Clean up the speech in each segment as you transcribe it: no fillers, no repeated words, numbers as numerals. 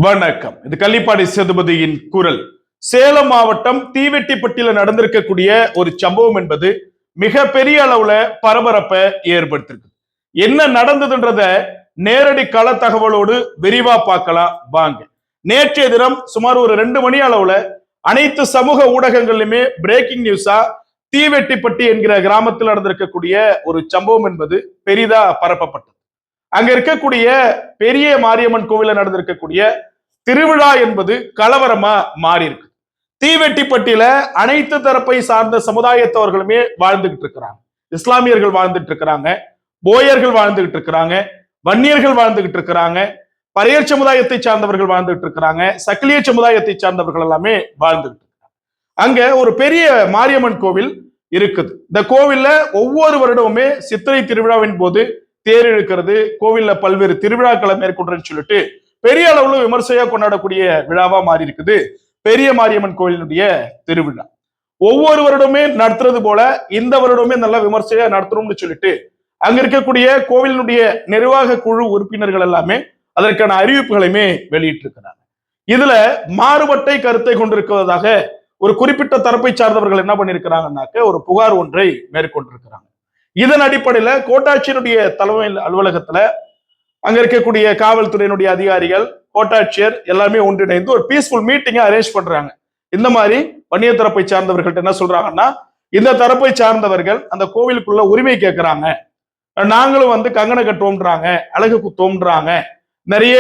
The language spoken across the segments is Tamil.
வணக்கம். இது கள்ளிப்பாடி சேதுபதியின் குரல். சேலம் மாவட்டம் தீவெட்டிப்பட்டியில நடந்திருக்கக்கூடிய ஒரு சம்பவம் என்பது மிக பெரிய அளவுல பரபரப்பை ஏற்படுத்திருக்கு. என்ன நடந்ததுன்றத நேரடி கள தகவலோடு விரிவா பார்க்கலாம் வாங்க. நேற்றைய தினம் சுமார் ஒரு 2 மணி அளவுல அனைத்து சமூக ஊடகங்களிலுமே பிரேக்கிங் நியூஸா தீவெட்டிப்பட்டி என்கிற கிராமத்தில் நடந்திருக்கக்கூடிய ஒரு சம்பவம் என்பது பெரிதா பரப்பப்பட்டது. அங்க இருக்கக்கூடிய பெரிய மாரியம்மன் கோவில நடந்திருக்கக்கூடிய திருவிழா என்பது கலவரமா மாறி இருக்கு. தீவெட்டிப்பட்டியில அனைத்து தரப்பை சார்ந்த சமுதாயத்தவர்களுமே வாழ்ந்துகிட்டு இருக்கிறாங்க. இஸ்லாமியர்கள் வாழ்ந்துட்டு இருக்கிறாங்க, போயர்கள் வாழ்ந்துகிட்டு இருக்கிறாங்க, வன்னியர்கள் வாழ்ந்துகிட்டு இருக்கிறாங்க, பரையர் சமுதாயத்தை சார்ந்தவர்கள் வாழ்ந்துகிட்டு இருக்கிறாங்க, சக்கிலிய சமுதாயத்தை சார்ந்தவர்கள் எல்லாமே வாழ்ந்துகிட்டு இருக்காங்க. அங்க ஒரு பெரிய மாரியம்மன் கோவில் இருக்குது. இந்த கோவில்ல ஒவ்வொரு வருடமுமே சித்திரை திருவிழாவின் போது தேர் இழுக்கிறது, கோவில்ல பல்வேறு திருவிழாக்களை மேற்கொண்டுன்னு சொல்லிட்டு பெரிய அளவுல விமர்சையா கொண்டாடக்கூடிய விழாவா மாறி இருக்குது பெரிய மாரியம்மன் கோவிலினுடைய திருவிழா. ஒவ்வொரு வருடமே நடத்துறது போல இந்த வருடமே நல்ல விமர்சையா நடத்தணும்னு சொல்லிட்டு அங்க இருக்கக்கூடிய கோவிலினுடைய நிர்வாக குழு உறுப்பினர்கள் எல்லாமே அதற்கான அறிவிப்புகளையுமே வெளியிட்டு இருக்கிறாங்க. இதுல மாறுபட்டை கருத்தை கொண்டிருக்கிறதாக ஒரு குறிப்பிட்ட தரப்பை சார்ந்தவர்கள் என்ன பண்ணிருக்கிறாங்கன்னாக்க ஒரு புகார் ஒன்றை மேற்கொண்டிருக்கிறாங்க. இதன் அடிப்படையில கோட்டாட்சியருடைய தலைமை அலுவலகத்துல அங்க இருக்கக்கூடிய காவல்துறையினுடைய அதிகாரிகள், கோட்டாட்சியர் எல்லாமே ஒன்றிணைந்து ஒரு பீஸ்ஃபுல் மீட்டிங்கை அரேஞ்ச் பண்றாங்க. இந்த மாதிரி வன்னிய தரப்பை சார்ந்தவர்கள்ட்ட என்ன சொல்றாங்கன்னா, இந்த தரப்பை சார்ந்தவர்கள் அந்த கோவிலுக்குள்ள உரிமை கேட்கிறாங்க, நாங்களும் கங்கண கட்டுவோம்ன்றாங்க, அழகு குத்துவோம்ன்றாங்க, நிறைய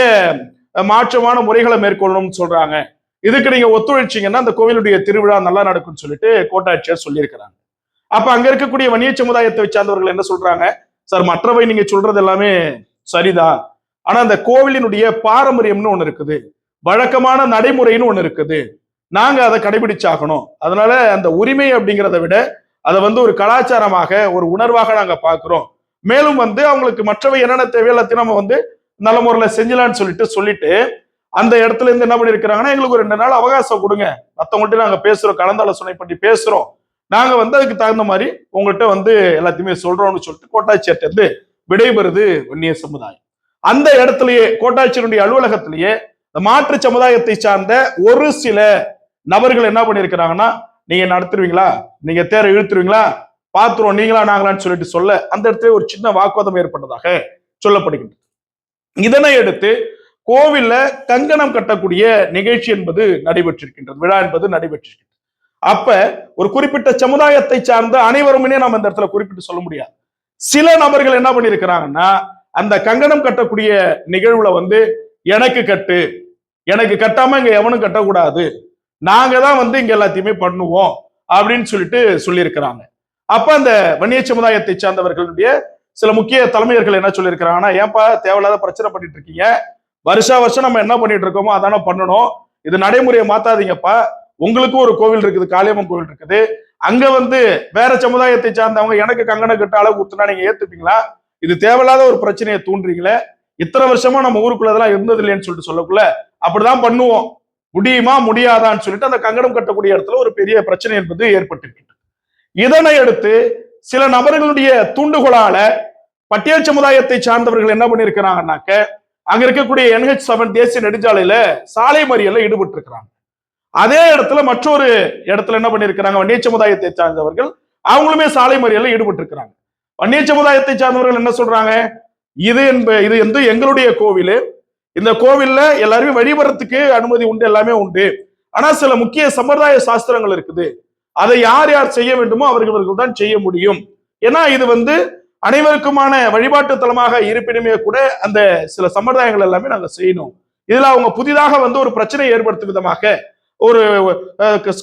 மாற்றமான முறைகளை மேற்கொள்ளணும்னு சொல்றாங்க. இதுக்கு நீங்க ஒத்துழைச்சிங்கன்னா அந்த கோவிலுடைய திருவிழா நல்லா நடக்கும்னு சொல்லிட்டு கோட்டாட்சியர் சொல்லியிருக்கிறாங்க. அப்ப அங்க இருக்கக்கூடிய வன்னிய சமுதாயத்தை சார்ந்தவர்கள் என்ன சொல்றாங்க, சார் மற்றவை நீங்க சொல்றது எல்லாமே சரிதான், ஆனா அந்த கோவிலினுடைய பாரம்பரியம்னு ஒண்ணு இருக்குது, வழக்கமான நடைமுறைன்னு ஒண்ணு இருக்குது, நாங்க அதை கடைபிடிச்சாகணும். அதனால அந்த உரிமை அப்படிங்கிறத விட அதை ஒரு கலாச்சாரமாக ஒரு உணர்வாக நாங்க பாக்குறோம். மேலும் அவங்களுக்கு மற்றவை என்னென்ன தேவை எல்லாத்தையும் நம்ம நல்ல முறையில் செஞ்சலான்னு சொல்லிட்டு அந்த இடத்துல இருந்து என்ன பண்ணிருக்கிறாங்கன்னா, எங்களுக்கு ஒரு 2 நாள் அவகாசம் கொடுங்க, மற்றவங்கள்ட்ட நாங்க பேசுறோம், கலந்தாலோசனை பண்ணி பேசுறோம், நாங்க அதுக்கு தகுந்த மாதிரி உங்கள்கிட்ட எல்லாத்தையுமே சொல்றோம்னு சொல்லிட்டு கோட்டாட்சியர்ட்ட இருந்து விடைபெறுது வன்னிய சமுதாயம். அந்த இடத்திலேயே கோட்டாட்சியருடைய அலுவலகத்திலேயே மாற்று சமுதாயத்தை சார்ந்த ஒரு சில நபர்கள் என்ன பண்ணிருக்கிறாங்கன்னா, நீங்க நடத்துருவீங்களா, நீங்க தேரை இழுத்துருவீங்களா, பாத்துருவோம் நீங்களா நாங்களான்னு சொல்லிட்டு சொல்ல அந்த இடத்துல ஒரு சின்ன வாக்குவாதம் ஏற்பட்டதாக சொல்லப்படுகின்றது. இதனை அடுத்து கோவில்ல கங்கணம் கட்டக்கூடிய நிகழ்ச்சி என்பது நடைபெற்றிருக்கின்றது, விழா என்பது நடைபெற்றிருக்கின்றது. அப்ப ஒரு குறிப்பிட்ட சமுதாயத்தை சார்ந்த அனைவருமே நம்ம இந்த இடத்துல குறிப்பிட்டு சொல்ல முடியாது. சில நபர்கள் என்ன பண்ணிருக்கிறாங்கன்னா, அந்த கங்கணம் கட்டக்கூடிய நிகழ்வுல எனக்கு கட்டு, எனக்கு கட்டாம இங்க எவனும் கட்டக்கூடாது, நாங்க தான் இங்க எல்லாத்தையுமே பண்ணுவோம் அப்படின்னு சொல்லிட்டு சொல்லியிருக்கிறாங்க. அப்ப அந்த வன்னிய சமுதாயத்தை சார்ந்தவர்களுடைய சில முக்கிய தலைமையர்கள் என்ன சொல்லியிருக்கிறாங்கன்னா, ஏன்பா தேவையில்லாத பிரச்சனை பண்ணிட்டு இருக்கீங்க, வருஷா வருஷம் நம்ம என்ன பண்ணிட்டு இருக்கோமோ அதான பண்ணணும், இது நடைமுறையை மாத்தாதீங்கப்பா, உங்களுக்கும் ஒரு கோவில் இருக்குது, காளியம்மன் கோவில் இருக்குது, அங்க வேற சமுதாயத்தை சார்ந்தவங்க எனக்கு கங்கணம் கட்ட அளவு ஊத்துனா நீங்க ஏத்துப்பீங்களா, இது தேவையில்லாத ஒரு பிரச்சனையை தூண்டுறீங்களே, இத்தனை வருஷமா நம்ம ஊருக்குள்ள இதெல்லாம் இருந்தது இல்லைன்னு சொல்லிட்டு சொல்லக்குள்ள அப்படிதான் பண்ணுவோம், முடியுமா முடியாதான்னு சொல்லிட்டு அந்த கங்கணம் கட்டக்கூடிய இடத்துல ஒரு பெரிய பிரச்சனை என்பது ஏற்பட்டிருக்கின்றது. இதனை அடுத்து சில நபர்களுடைய தூண்டுகோளால பட்டியல் சமுதாயத்தை சார்ந்தவர்கள் என்ன பண்ணிருக்கிறாங்கன்னாக்க, அங்க இருக்கக்கூடிய NH7 தேசிய நெடுஞ்சாலையில சாலை மறியல்ல ஈடுபட்டு இருக்கிறாங்க. அதே இடத்துல மற்றொரு இடத்துல என்ன பண்ணிருக்கிறாங்க, வன்னிய சமுதாயத்தை சார்ந்தவர்கள் அவங்களுமே சாலை மறியல்ல ஈடுபட்டு இருக்கிறாங்க. வன்னிய சமுதாயத்தை சார்ந்தவர்கள் என்ன சொல்றாங்க, இது எங்களுடைய கோவில், இந்த கோவில்ல எல்லாருமே வழிபடுறதுக்கு அனுமதி உண்டு, எல்லாமே உண்டு, ஆனா சில முக்கிய சம்பிரதாய சாஸ்திரங்கள் இருக்குது, அதை யார் யார் செய்ய வேண்டுமோ அவர்கள் தான் செய்ய முடியும், ஏன்னா இது அனைவருக்குமான வழிபாட்டு தலமாக இருப்பினுமே கூட அந்த சில சம்பிரதாயங்கள் எல்லாமே நாங்க செய்யணும், இதுல அவங்க புதிதாக ஒரு பிரச்சனை ஏற்படுத்தும் விதமாக ஒரு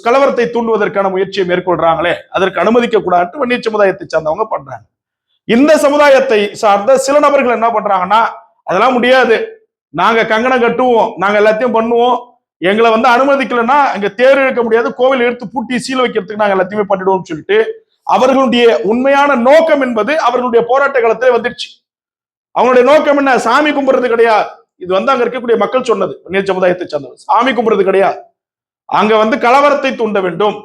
கலவரத்தை தூண்டுவதற்கான முயற்சியை மேற்கொள்றாங்களே, அதற்கு அனுமதிக்க கூடாது வன்னிய சமுதாயத்தை சார்ந்தவங்க பண்றாங்க. இந்த சமுதாயத்தை சார்ந்த சில நபர்கள் என்ன பண்றாங்கன்னா, அதெல்லாம் முடியாது, நாங்க கங்கணம் கட்டுவோம், நாங்க எல்லாத்தையும் பண்ணுவோம், எங்களை அனுமதிக்கலன்னா அங்க தேர் இழுக்க முடியாது, கோவில் எடுத்து பூட்டி சீல் வைக்கிறதுக்கு நாங்க எல்லாத்தையுமே பண்ணிடுவோம் சொல்லிட்டு அவர்களுடைய உண்மையான நோக்கம் என்பது அவர்களுடைய போராட்ட காலத்திலே வந்துருச்சு. அவங்களுடைய நோக்கம் என்ன, சாமி கும்பிடுறது கிடையாது, இது அங்க இருக்கக்கூடிய மக்கள் சொன்னது, வன்னிய சமுதாயத்தை சார்ந்தவர் சாமி கும்பிடுறது கிடையாது, அங்க கலவரத்தை தூண்ட வேண்டும்,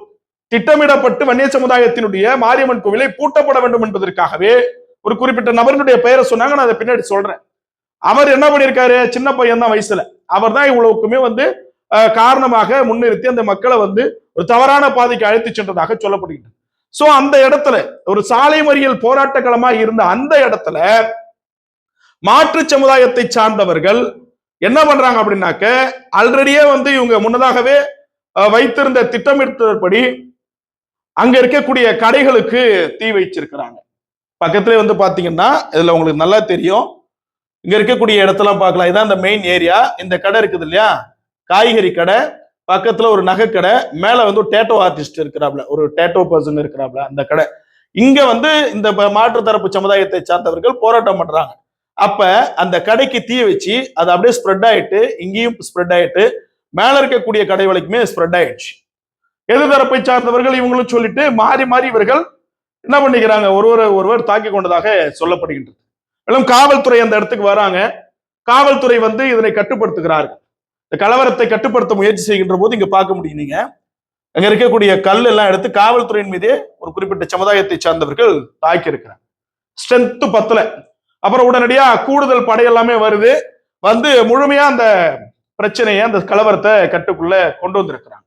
திட்டமிடப்பட்டு வன்னிய சமுதாயத்தினுடைய மாரியம்மன் கோவிலை பூட்டப்பட வேண்டும் என்பதற்காகவே ஒரு குறிப்பிட்ட நபர்களுடைய பெயரை சொன்னாங்க, நான் அதை பின்னாடி சொல்றேன். அவர் என்ன பண்ணிருக்காரு, சின்ன பையன் தான் வயசுல, அவர் தான் இவ்வளவுக்குமே வந்து காரணமாக முன்னிறுத்தி அந்த மக்களை வந்து ஒரு தவறான பாதைக்கு அழைத்து சென்றதாக சொல்லப்படுகிறது. சோ அந்த இடத்துல ஒரு சாலை மறியல் போராட்ட களமா இருந்த அந்த இடத்துல மாற்று சமுதாயத்தை சார்ந்தவர்கள் என்ன பண்றாங்க அப்படின்னாக்க, ஆல்ரெடியே வந்து இவங்க முன்னதாகவே வைத்திருந்த திட்டமிட்டபடி அங்க இருக்கக்கூடிய கடைகளுக்கு தீ வைச்சிருக்கிறாங்க. பக்கத்துல வந்து பாத்தீங்கன்னா இதுல உங்களுக்கு நல்லா தெரியும், இங்க இருக்கக்கூடிய இடத்தெல்லாம் பார்க்கலாம். இதான் இந்த மெயின் ஏரியா. இந்த கடை இருக்குது இல்லையா, காய்கறி கடை, பக்கத்துல ஒரு நகை கடை, மேல வந்து ஒரு டேட்டோ ஆர்டிஸ்ட் இருக்கிறாப்ல, ஒரு டேட்டோ பர்சன் இருக்கிறாப்ல, அந்த கடை. இங்க வந்து இந்த மாற்று தரப்பு சமுதாயத்தை சார்ந்தவர்கள் போராட்டம் பண்றாங்க. அப்ப அந்த கடைக்கு தீ வச்சு அது அப்படியே ஸ்ப்ரெட் ஆயிட்டு, இங்கேயும் ஸ்ப்ரெட் ஆயிட்டு, மேல இருக்கக்கூடிய கடை வரைக்குமே ஸ்ப்ரெட் ஆயிடுச்சு. எதிர்தரப்பை சார்ந்தவர்கள் இவங்களும் சொல்லிட்டு மாறி மாறி இவர்கள் என்ன பண்ணிக்கிறாங்க, ஒருவர் தாக்கி கொண்டதாக சொல்லப்படுகின்றது. மேலும் காவல்துறை அந்த இடத்துக்கு வராங்க. காவல்துறை வந்து இதனை கட்டுப்படுத்துகிறார்கள். இந்த கலவரத்தை கட்டுப்படுத்த முயற்சி செய்கின்ற போது இங்க பார்க்க முடியும், நீங்க அங்க இருக்கக்கூடிய கல் எல்லாம் எடுத்து காவல்துறையின் மீதே ஒரு குறிப்பிட்ட சமுதாயத்தை சார்ந்தவர்கள் தாக்கி இருக்கிறாங்க. ஸ்ட்ரென்த் பத்தல. அப்புறம் உடனடியா கூடுதல் படை எல்லாமே வருது, வந்து முழுமையா அந்த பிரச்சனையை, அந்த கலவரத்தை கட்டுக்குள்ள கொண்டு வந்திருக்கிறாங்க.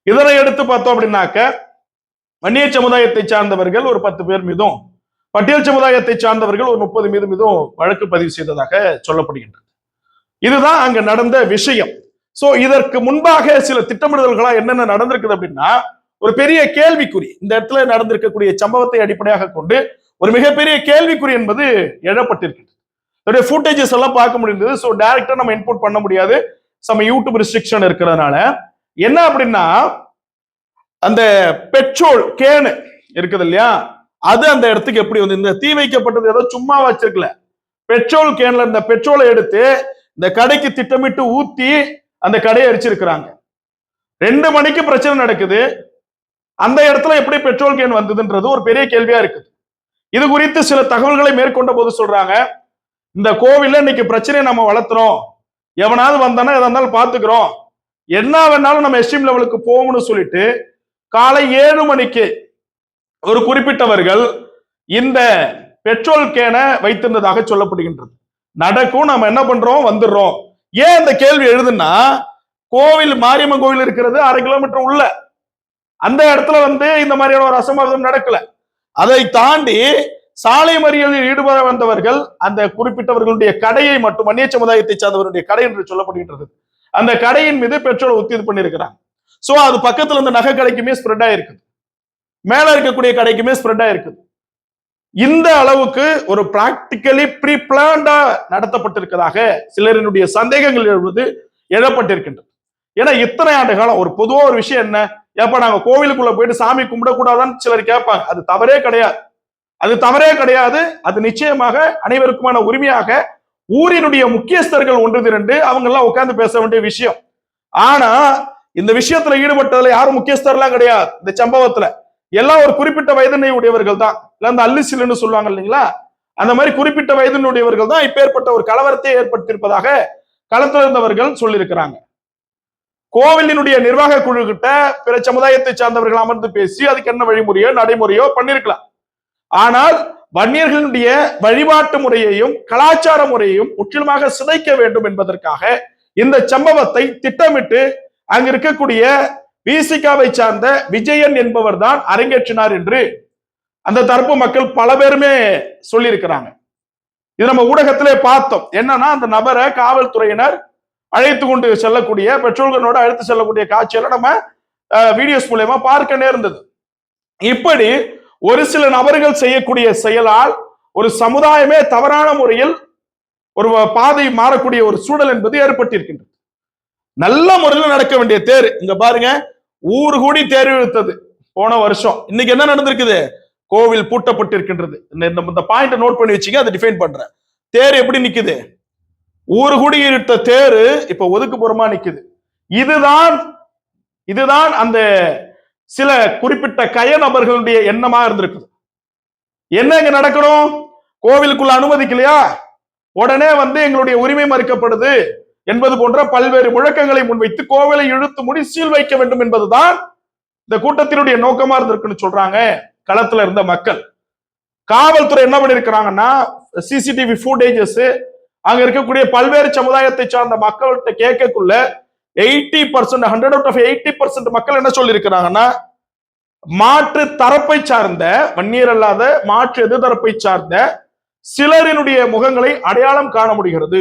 இதனை எடுத்து பார்த்தோம் அப்படின்னாக்க, வன்னிய சமுதாயத்தை சார்ந்தவர்கள் ஒரு 10 பேர் மீதும், பட்டியல் சமுதாயத்தை சார்ந்தவர்கள் ஒரு 30 மீதும் வழக்கு பதிவு செய்ததாக சொல்லப்படுகின்றது. இதுதான் அங்க நடந்த விஷயம். சோ இதற்கு முன்பாக சில திட்டமிடல்களா என்னென்ன நடந்திருக்குது அப்படின்னா, ஒரு பெரிய கேள்விக்குறி இந்த இடத்துல நடந்திருக்கக்கூடிய சம்பவத்தை அடிப்படையாக கொண்டு ஒரு மிகப்பெரிய கேள்விக்குறி என்பது எழப்பட்டிருக்கிறது. இதோடைய ஃபுட்டேஜஸ் எல்லாம் பார்க்க முடிந்தது. சோ டைரக்டா நம்ம இன்புட் பண்ண முடியாது, சம் யூடியூப் ரெஸ்ட்ரிக்ஷன் இருக்கிறதுனால. என்ன அப்படின்னா, அந்த பெட்ரோல் கேனு இருக்குது இல்லையா, அது அந்த இடத்துக்கு எப்படி வந்து, இந்த தீ வைக்கப்பட்டது ஏதோ சும்மா வச்சிருக்கல, பெட்ரோல் கேன்ல இந்த பெட்ரோலை எடுத்து இந்த கடைக்கு திட்டமிட்டு ஊத்தி அந்த கடையை அரிச்சிருக்கிறாங்க. 2 மணிக்கு பிரச்சனை நடக்குது, அந்த இடத்துல எப்படி பெட்ரோல் கேன் வந்ததுன்றது ஒரு பெரிய கேள்வியா இருக்குது. இது குறித்து சில தகவல்களை மேற்கொண்ட போது சொல்றாங்க, இந்த கோவில்ல இன்னைக்கு பிரச்சனையை நம்ம வளர்த்துறோம், எவனாவது வந்தானா எதா இருந்தாலும் பாத்துக்கிறோம், என்ன வேணாலும் நம்ம எஸ்ட்ரீம் லெவலுக்கு போகணும்னு சொல்லிட்டு காலை 7 மணிக்கு ஒரு குறிப்பிட்டவர்கள் இந்த பெட்ரோல் கேனை வைத்திருந்ததாக சொல்லப்படுகின்றது. நடக்கும், நம்ம என்ன பண்றோம், வந்துடுறோம். ஏன் இந்த கேள்வி எழுதுன்னா, கோவில் மாரியம்மன் கோவில் இருக்கிறது 1/2 கிலோமீட்டர் உள்ள, அந்த இடத்துல வந்து இந்த மாதிரியான ஒரு அசம்பாவிதம் நடக்கல. அதை தாண்டி சாலை மறியலில் ஈடுபட வந்தவர்கள் அந்த குறிப்பிட்டவர்களுடைய கடையை மட்டும், அந்நிய சமுதாயத்தை சார்ந்தவருடைய கடை என்று சொல்லப்படுகின்றது, அந்த கடையின் மீது பெட்ரோல் ஊத்தி இது பண்ணிருக்கிறாங்க. சோ அது பக்கத்துல இருந்த நகை கடைக்குமே ஸ்ப்ரெட் ஆயிருக்குது, மேல இருக்கக்கூடிய கடைக்குமே ஸ்ப்ரெட் ஆயிருக்குது. இந்த அளவுக்கு ஒரு பிராக்டிக்கலி ப்ரீ பிளான்டா நடத்தப்பட்டிருக்கிறதாக சிலரினுடைய சந்தேகங்கள் எழுவது எழப்பட்டிருக்கின்றது. ஏன்னா இத்தனை ஆண்டு காலம் ஒரு பொதுவா ஒரு விஷயம் என்ன, ஏப்பா நாங்க கோவிலுக்குள்ள போயிட்டு சாமி கும்பிடக்கூடாதான்னு சிலர் கேட்பாங்க. அது தவறே கிடையாது, அது தவறே கிடையாது. அது நிச்சயமாக அனைவருக்குமான உரிமையாக ஊரினுடைய முக்கியஸ்தர்கள் ஒன்று திரண்டு அவங்க எல்லாம் உட்கார்ந்து பேச வேண்டிய விஷயம். ஆனா இந்த விஷயத்துல ஈடுபட்டதுல யாரும் முக்கியஸ்தர்லாம் கிடையாது. இந்த சம்பவத்துல எல்லாம் ஒரு குறிப்பிட்ட வயதினை உடையவர்கள் தான், இல்ல அந்த அல்லிசில்னு சொல்லுவாங்க இல்லைங்களா, அந்த மாதிரி குறிப்பிட்ட வயதினுடையவர்கள் தான் இப்ப ஏற்பட்ட ஒரு கலவரத்தை ஏற்படுத்தியிருப்பதாக களத்தில் இருந்தவர்கள் சொல்லியிருக்கிறாங்க. கோவிலினுடைய நிர்வாக குழு கிட்ட பிற சமுதாயத்தை சார்ந்தவர்கள் அமர்ந்து பேசி அதுக்கு என்ன வழிமுறையோ நடைமுறையோ பண்ணிருக்கலாம். ஆனால் வன்னியர்களுடைய வழிபாட்டு முறையையும் கலாச்சார முறையையும் முற்றிலுமாக சிதைக்க வேண்டும் என்பதற்காக இந்த சம்பவத்தை திட்டமிட்டு அங்க இருக்கக்கூடிய விசிகாவை சார்ந்த விஜயன் என்பவர் தான் அரங்கேற்றினார் என்று அந்த தரப்பு மக்கள் பல பேருமே சொல்லியிருக்கிறாங்க. இது நம்ம ஊடகத்திலே பார்த்தோம். என்னன்னா, அந்த நபரை காவல்துறையினர் அழைத்து கொண்டு செல்லக்கூடிய, பெட்ரோல்களோடு அழைத்து செல்லக்கூடிய காட்சியெல்லாம் நம்ம வீடியோஸ் மூலமா பார்க்க நேர்ந்தது. இப்படி ஒரு சில நபர்கள் செய்யக்கூடிய செயலால் ஒரு சமுதாயமே தவறான முறையில் ஒரு பாதை மாறக்கூடிய ஒரு சூழல் என்பது ஏற்பட்டிருக்கின்றது. நல்ல முறையில் நடக்க வேண்டிய தேர் இங்க பாருங்க, ஊரு கூடி தேர் இழுத்தது போன வருஷம். இன்னைக்கு என்ன நடந்திருக்குது, கோவில் பூட்டப்பட்டிருக்கின்றது. இந்த பாயிண்ட் நோட் பண்ணி வச்சுங்க, அதை டிஃபைன் பண்றேன். தேர் எப்படி நிக்குது, ஊரு கூடி இழுத்த தேரு இப்ப ஒதுக்குப்புறமா நிக்குது. இதுதான் அந்த சில குறிப்பிட்ட கய நபர்களுடைய எண்ணமா இருந்திருக்குது. என்ன இங்க நடக்கணும், கோவிலுக்குள்ள அனுமதிக்கலையா, உடனே வந்து எங்களுடைய உரிமை மறுக்கப்படுது என்பது போன்ற பல்வேறு முழக்கங்களை முன்வைத்து கோவிலை இழுத்து முடி சீல் வைக்க வேண்டும் என்பதுதான் இந்த கூட்டத்தினுடைய நோக்கமா இருந்திருக்குன்னு சொல்றாங்க களத்துல இருந்த மக்கள். காவல்துறை என்ன பண்ணிருக்கிறாங்கன்னா, சிசிடிவி ஃபுட்டேஜஸ் அங்க இருக்கக்கூடிய பல்வேறு சமுதாயத்தை சார்ந்த மக்கள்கிட்ட கேட்கக்குள்ள 80%, 100 out of 80% மக்கள் என்ன சொல்லி இருக்கிறாங்கன்னா, மாற்று தரப்பை சார்ந்த, வன்னியர் அல்லாத மாற்று எதிர்த்தரப்பை சார்ந்த சிலரினுடைய முகங்களை அடையாளம் காண முடிகிறது.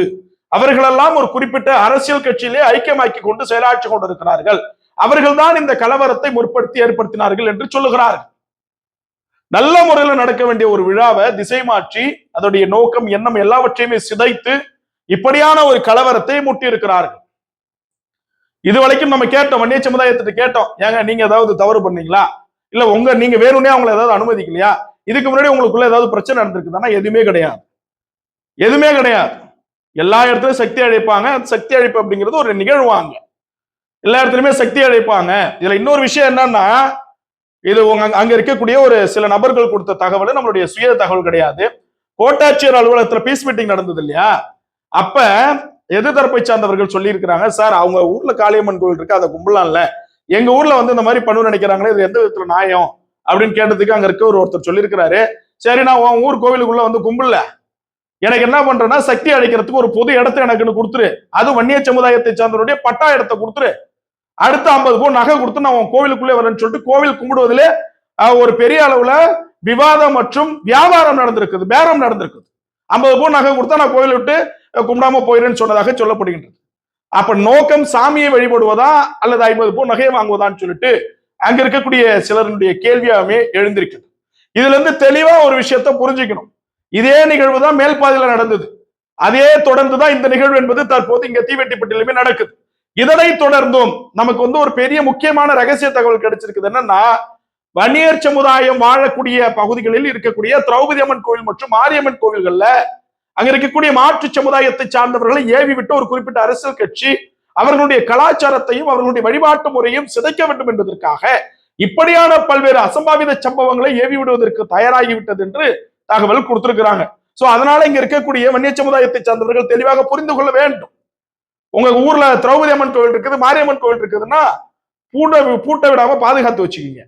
அவர்களெல்லாம் ஒரு குறிப்பிட்ட அரசியல் கட்சியிலே ஐக்கியமாக்கி கொண்டு செயலாற்றி கொண்டிருக்கிறார்கள். அவர்கள்தான் இந்த கலவரத்தை முற்படுத்தி ஏற்படுத்தினார்கள் என்று சொல்லுகிறார்கள். நல்ல முறையில் நடக்க வேண்டிய ஒரு விழாவை திசை மாற்றி அதோடைய நோக்கம், எண்ணம் எல்லாவற்றையுமே சிதைத்து இப்படியான ஒரு கலவரத்தை முட்டி இருக்கிறார்கள். இதுவரைக்கும் நம்ம கேட்டோம், வன்னிய சமுதாயத்திட்ட கேட்டோம், ஏங்க நீங்க ஏதாவது தவறு பண்ணீங்களா, இல்ல நீங்க வேணும்னே அவங்களை ஏதாவது அனுமதிக்கலையா, இதுக்கு முன்னாடி உங்களுக்குள்ள ஏதாவது பிரச்சனை நடந்திருக்குதானா? எதுவுமே கிடையாது, எதுவுமே கிடையாது. எல்லா இடத்துலயும் சக்தி அழைப்பாங்க. சக்தி அழைப்பு அப்படிங்கிறது ஒரு நிகழ்வாங்க, எல்லா இடத்துலயுமே சக்தி அழைப்பாங்க. இதுல இன்னொரு விஷயம் என்னன்னா, இது அங்க இருக்கக்கூடிய ஒரு சில நபர்கள் கொடுத்த தகவல், நம்மளுடைய சுய தகவல் கிடையாது. கோட்டாட்சியர் அலுவலகத்துல பீஸ் மீட்டிங் நடந்தது இல்லையா, அப்ப எதிர்த்தரப்பை சார்ந்தவர்கள் சொல்லி இருக்கிறாங்க, சார் அவங்க ஊர்ல காளியம்மன் கோவில் இருக்கு, அதை கும்பலாம்ல, எங்க ஊர்ல இந்த மாதிரி பண்ணு நினைக்கிறாங்களே, இது எந்த விதத்துல நியாயம் அப்படின்னு கேட்டதுக்கு அங்க இருக்க ஒருத்தர் சொல்லியிருக்கிறாரு, சரி நான் உன் ஊர் கோவிலுக்குள்ள கும்பல, எனக்கு என்ன பண்றேன்னா சக்தி அழைக்கிறதுக்கு ஒரு பொது இடத்தை எனக்குன்னு கொடுத்துரு, அது வன்னிய சமுதாயத்தை சார்ந்தவருடைய பட்டா இடத்தை கொடுத்துரு, அடுத்த 50 பவுன் நகை கொடுத்து நான் உன் கோவிலுக்குள்ளே வரேன்னு சொல்லிட்டு கோவில் கும்பிடுவதிலே ஒரு பெரிய அளவுல விவாதம் மற்றும் வியாபாரம் நடந்திருக்குது, பேரம் நடந்திருக்குது. 50 பவுன் நகை கொடுத்தா நான் கோவில் விட்டு கும்பிடாம போயிடுன்னு சொன்னதாக சொல்லப்படுகின்றது. அப்ப நோக்கம் சாமியை வழிபடுவதா அல்லது 50 பவுன் நகையை வாங்குவதான்னு சொல்லிட்டு அங்க இருக்கக்கூடிய சிலருடைய கேள்வியாமே எழுந்திருக்குது. இதுல இருந்து தெளிவா ஒரு விஷயத்த புரிஞ்சுக்கணும். இதே நிகழ்வு தான் மேல்பாதையில நடந்தது, அதே தொடர்ந்துதான் இந்த நிகழ்வு என்பது தற்போது இங்க தீவெட்டிப்பட்டிலுமே நடக்குது. இதனை தொடர்ந்தும் நமக்கு ஒரு பெரிய முக்கியமான ரகசிய தகவல் கிடைச்சிருக்குது. என்னன்னா, வன்னியர் சமுதாயம் வாழக்கூடிய பகுதிகளில் இருக்கக்கூடிய திரௌபதி அம்மன் கோவில் மற்றும் மாரியம்மன் கோவில்கள்ல அங்க இருக்கக்கூடிய மாற்று சமுதாயத்தை சார்ந்தவர்களை ஏவி விட்டு ஒரு குறிப்பிட்ட அரசியல் கட்சி அவர்களுடைய கலாச்சாரத்தையும் அவர்களுடைய வழிபாட்டு முறையும் சிதைக்க வேண்டும் என்பதற்காக இப்படியான பல்வேறு அசம்பாவித சம்பவங்களை ஏவி விடுவதற்கு தயாராகிவிட்டது என்று தகவல் கொடுத்திருக்கிறாங்க. சோ அதனால இங்க இருக்கக்கூடிய வன்னிய சமுதாயத்தை சார்ந்தவர்கள் தெளிவாக புரிந்து கொள்ள வேண்டும். உங்க ஊர்ல திரௌபதி அம்மன் கோவில் இருக்குது, மாரியம்மன் கோவில் இருக்குதுன்னா பூட்ட விடாம பாதுகாத்து வச்சுக்கீங்க.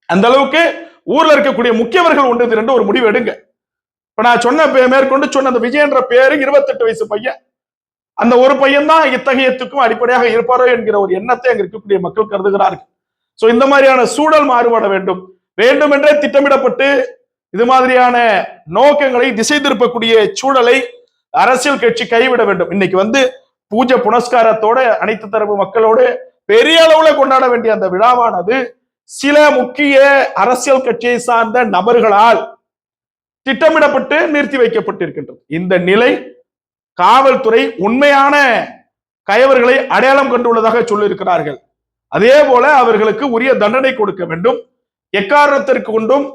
அந்த அளவுக்கு ஊர்ல இருக்கக்கூடிய முக்கியவர்கள் ஒன்று இரண்டு ஒரு முடிவு எடுங்க. இப்ப நான் மேற்கொண்டு சொன்ன அந்த விஜய் என்ற பேரு 28 வயசு பையன், அந்த ஒரு பையன் தான் இத்தகையத்துக்கும் அடிப்படையாக இருப்பாரோ என்கிற ஒரு எண்ணத்தை அங்க இருக்கக்கூடிய மக்கள் கருதுகிறார்கள். சோ இந்த மாதிரியான சூழல் மாறுபட வேண்டும், வேண்டுமென்றே திட்டமிடப்பட்டு இது மாதிரியான நோக்கங்களை திசை திருப்பக்கூடிய சூழலை அரசியல் கட்சி கைவிட வேண்டும். இன்னைக்கு பூஜை புனஸ்காரத்தோட அனைத்து தரப்பு மக்களோடு பெரிய அளவுல கொண்டாட வேண்டிய அந்த விழாவானது சில முக்கிய அரசியல் கட்சியை சார்ந்த நபர்களால் திட்டமிடப்பட்டு நிறுத்தி வைக்கப்பட்டிருக்கின்றது. இந்த நிலை காவல்துறை உண்மையான கயவர்களை அடையாளம் கண்டுள்ளதாக சொல்லியிருக்கிறார்கள். அதே போல அவர்களுக்கு உரிய தண்டனை கொடுக்க வேண்டும். எக்காரணத்திற்கு கொண்டும்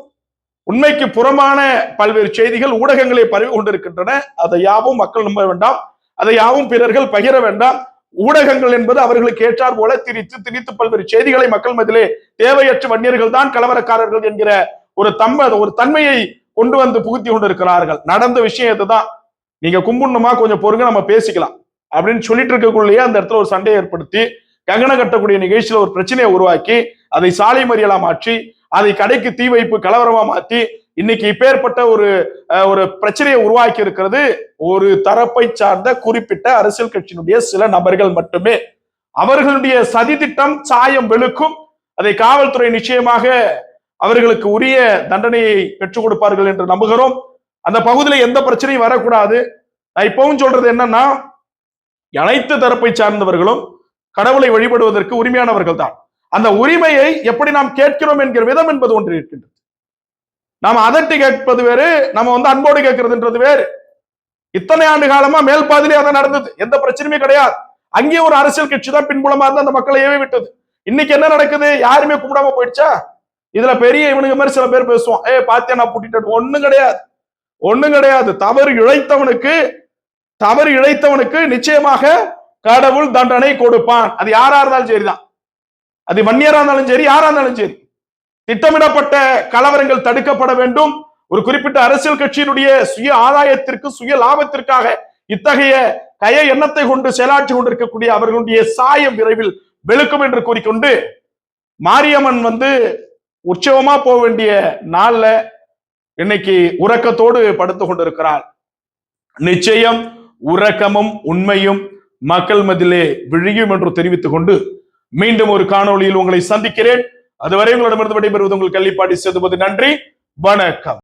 உண்மைக்கு புறமான பல்வேறு செய்திகள் ஊடகங்களை பரவி கொண்டிருக்கின்றன. அதை யாவும் மக்கள் நம்ப வேண்டாம், அதை யாவும் பிறர்கள் பகிர வேண்டாம். ஊடகங்கள் என்பது அவர்களுக்கு ஏற்றார் போல திணித்து பல்வேறு செய்திகளை மக்கள் மத்தியிலே தேவையற்ற வன்னியர்கள் தான் கலவரக்காரர்கள் என்கிற ஒரு தன்மையை கொண்டு வந்து புகுத்தி கொண்டிருக்கிறார்கள். நடந்த விஷயம் இதுதான், நீங்க கும்பிடணுமா கொஞ்சம் பொறுங்க நம்ம பேசிக்கலாம் அப்படின்னு சொல்லிட்டு இருக்கக்குள்ளேயே அந்த இடத்துல ஒரு சண்டையை ஏற்படுத்தி கங்கண கட்டக்கூடிய நிகழ்ச்சியில ஒரு பிரச்சனையை உருவாக்கி அதை சாலை மறியலா மாற்றி அதை கடைக்கு தீ வைப்பு கலவரமா மாற்றி இன்னைக்கு இப்பேற்பட்ட ஒரு பிரச்சனையை உருவாக்கி இருக்கிறது ஒரு தரப்பை சார்ந்த குறிப்பிட்ட அரசியல் கட்சியினுடைய சில நபர்கள் மட்டுமே. அவர்களுடைய சதி திட்டம் சாயம் வெளுக்கும். அதை காவல்துறை நிச்சயமாக அவர்களுக்கு உரிய தண்டனையை பெற்றுக் கொடுப்பார்கள் என்று நம்புகிறோம். அந்த பகுதியில் எந்த பிரச்சனையும் வரக்கூடாது. நான் இப்பவும் சொல்றது என்னன்னா, அனைத்து தரப்பை சார்ந்தவர்களும் கடவுளை வழிபடுவதற்கு உரிமையானவர்கள் தான். அந்த உரிமையை எப்படி நாம் கேட்கிறோம் என்கிற விதம் என்பது ஒன்று இருக்கின்றது. நாம் அதட்டி கேட்பது வேறு, நம்ம அன்போடு கேட்கறதுன்றது வேறு. இத்தனை ஆண்டு காலமா மேல்பாதிலே அதை நடந்தது, எந்த பிரச்சனையுமே கிடையாது. அங்கேயே ஒரு அரசியல் கட்சி தான் பின்புலமா இருந்து அந்த மக்களை ஏவி விட்டது. இன்னைக்கு என்ன நடக்குது, யாருமே கும்பிடாம போயிடுச்சா? இதுல பெரிய இவனுக்கு மாதிரி சில பேர் பேசுவோம், பாத்தியா நான் பூட்டிட்டு, ஒண்ணும் கிடையாது, ஒண்ணும் கிடையாது. தவறு இழைத்தவனுக்கு நிச்சயமாக கடவுள் தண்டனை கொடுப்பான். அது யாரா இருந்தாலும் சரிதான், அது வன்னியரா இருந்தாலும் சரி, யாரா இருந்தாலும் சரி. திட்டமிடப்பட்ட கலவரங்கள் தடுக்கப்பட வேண்டும். ஒரு குறிப்பிட்ட அரசியல் கட்சியினுடைய சுய ஆதாயத்திற்கு சுய லாபத்திற்காக இத்தகைய கய எண்ணத்தை கொண்டு செயலாற்றி கொண்டிருக்கக்கூடிய அவர்களுடைய சாயம் விரைவில் வெளுக்கும் என்று கூறிக்கொண்டு, மாரியம்மன் உற்சவமா போக வேண்டிய நாள்ல இன்னைக்கு உறக்கத்தோடு படுத்து கொண்டிருக்கிறார். நிச்சயம் உறக்கமும் உண்மையும் மக்கள் மத்தியிலே விழியும் என்று தெரிவித்துக் கொண்டு மீண்டும் ஒரு காணொளியில் உங்களை சந்திக்கிறேன். அதுவரை உங்களிடமிருந்து விடைபெறுவது உங்கள் கள்ளிப்பாடி சேதுபதி. நன்றி, வணக்கம்.